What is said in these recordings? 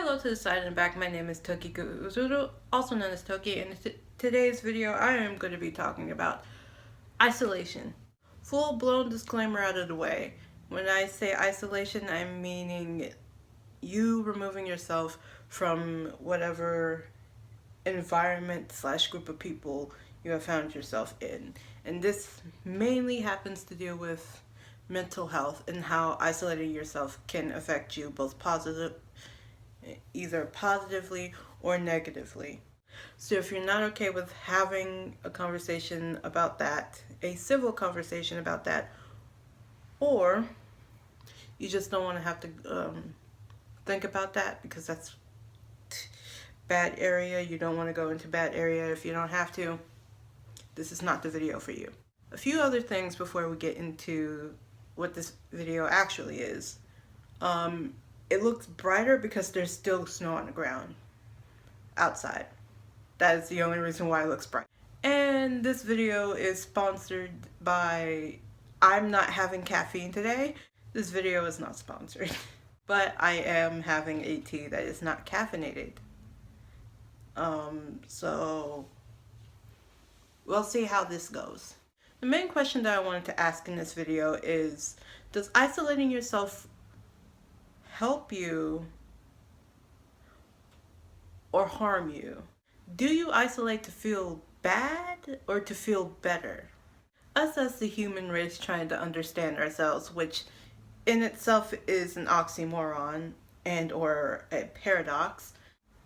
Hello to the side and back, my name is Toki Uzuru, also known as Toki, and in today's video I am going to be talking about isolation. Full-blown disclaimer out of the way. When I say isolation, I'm meaning you removing yourself from whatever environment / group of people you have found yourself in. And this mainly happens to deal with mental health and how isolating yourself can affect you either positively or negatively. So if you're not okay with having a conversation about that, a civil conversation about that, or you just don't want to have to think about that because that's bad area, you don't want to go into bad area if you don't have to, this is not the video for you. A few other things before we get into what this video actually is. It looks brighter because there's still snow on the ground outside. That is the only reason why it looks bright. And this video is sponsored by I'm not having caffeine today. This video is not sponsored, but I am having a tea that is not caffeinated. So we'll see how this goes. The main question that I wanted to ask in this video is, does isolating yourself help you or harm you? Do you isolate to feel bad or to feel better? Us as the human race trying to understand ourselves, which in itself is an oxymoron and or a paradox,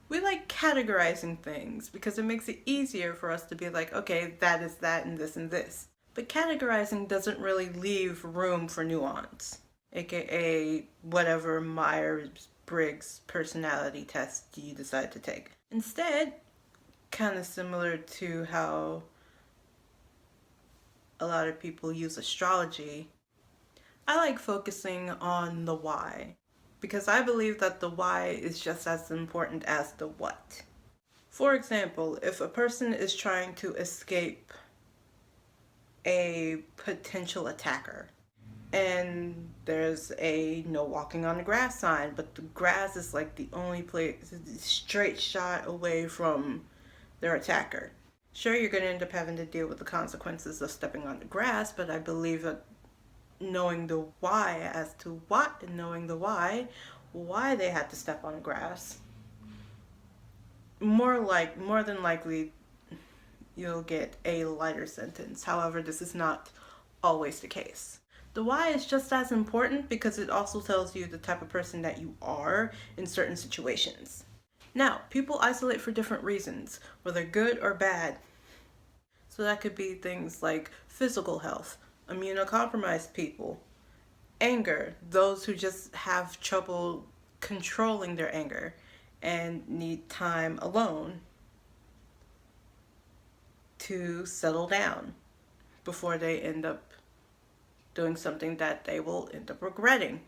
we like categorizing things because it makes it easier for us to be like, okay, that is that and this and this. But categorizing doesn't really leave room for nuance, aka whatever Myers-Briggs personality test you decide to take. Instead, kind of similar to how a lot of people use astrology, I like focusing on the why, because I believe that the why is just as important as the what. For example, if a person is trying to escape a potential attacker, and there's a no walking on the grass sign, but the grass is like the only place, straight shot away from their attacker. Sure, you're going to end up having to deal with the consequences of stepping on the grass, but I believe that knowing the why as to what, and knowing the why they had to step on the grass, more than likely you'll get a lighter sentence. However, this is not always the case. The why is just as important because it also tells you the type of person that you are in certain situations. Now, people isolate for different reasons, whether good or bad. So that could be things like physical health, immunocompromised people, anger, those who just have trouble controlling their anger and need time alone to settle down before they end up doing something that they will end up regretting.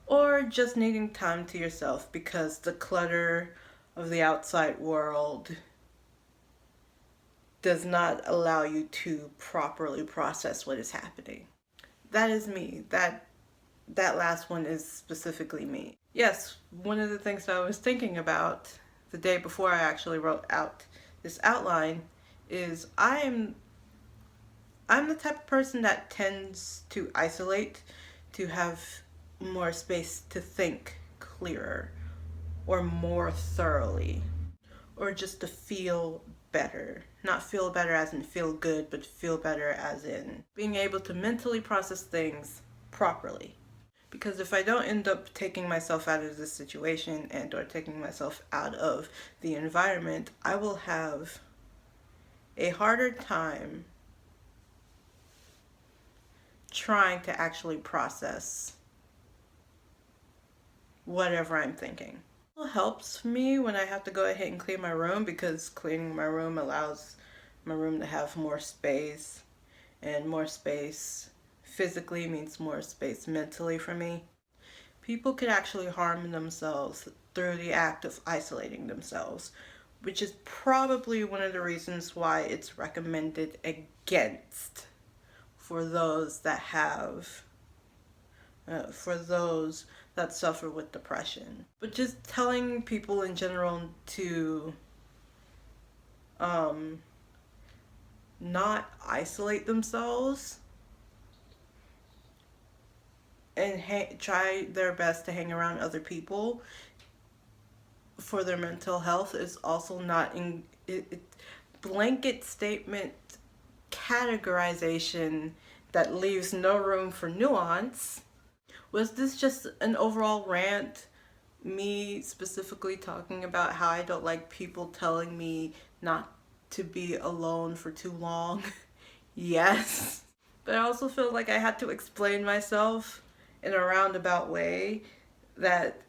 Or just needing time to yourself because the clutter of the outside world does not allow you to properly process what is happening. That is me. That last one is specifically me. Yes, one of the things that I was thinking about the day before I actually wrote out this outline is I'm the type of person that tends to isolate to have more space to think clearer or more thoroughly, or just to feel better. Not feel better as in feel good, but feel better as in being able to mentally process things properly. Because if I don't end up taking myself out of this situation and or taking myself out of the environment, I will have a harder time trying to actually process whatever I'm thinking. It helps me when I have to go ahead and clean my room, because cleaning my room allows my room to have more space, and more space physically means more space mentally for me. People could actually harm themselves through the act of isolating themselves, which is probably one of the reasons why it's recommended against for those that that suffer with depression. But just telling people in general to not isolate themselves and try their best to hang around other people for their mental health is also not in blanket statement categorization that leaves no room for nuance. Was this just an overall rant, me specifically talking about how I don't like people telling me not to be alone for too long? Yes. But I also feel like I had to explain myself in a roundabout way that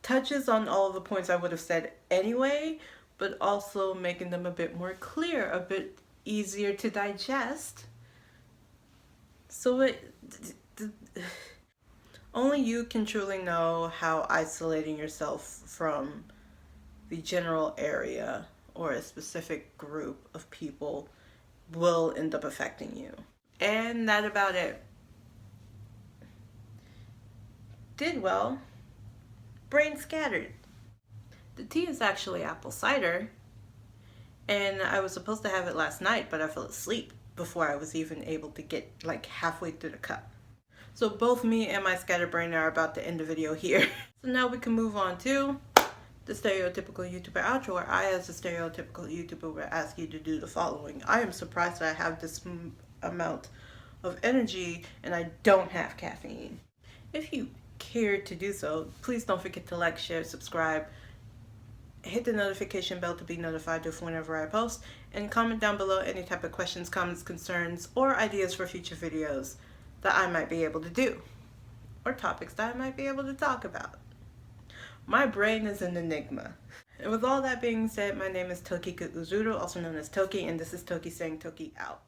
touches on all of the points I would have said anyway, but also making them a bit more clear, a bit easier to digest. So only you can truly know how isolating yourself from the general area or a specific group of people will end up affecting you. And that about it. Did well. Brain scattered. The tea is actually apple cider, and I was supposed to have it last night, but I fell asleep before I was even able to get like halfway through the cup. So both me and my scatterbrain are about to end the video here. So now we can move on to the stereotypical YouTuber outro, where I, as a stereotypical YouTuber, will ask you to do the following. I am surprised that I have this amount of energy and I don't have caffeine. If you care to do so, please don't forget to like, share, subscribe, hit the notification bell to be notified of whenever I post, and comment down below any type of questions, comments, concerns, or ideas for future videos that I might be able to do, or topics that I might be able to talk about. My brain is an enigma. And with all that being said, my name is Tokika Uzuru, also known as Toki, and this is Toki saying Toki out.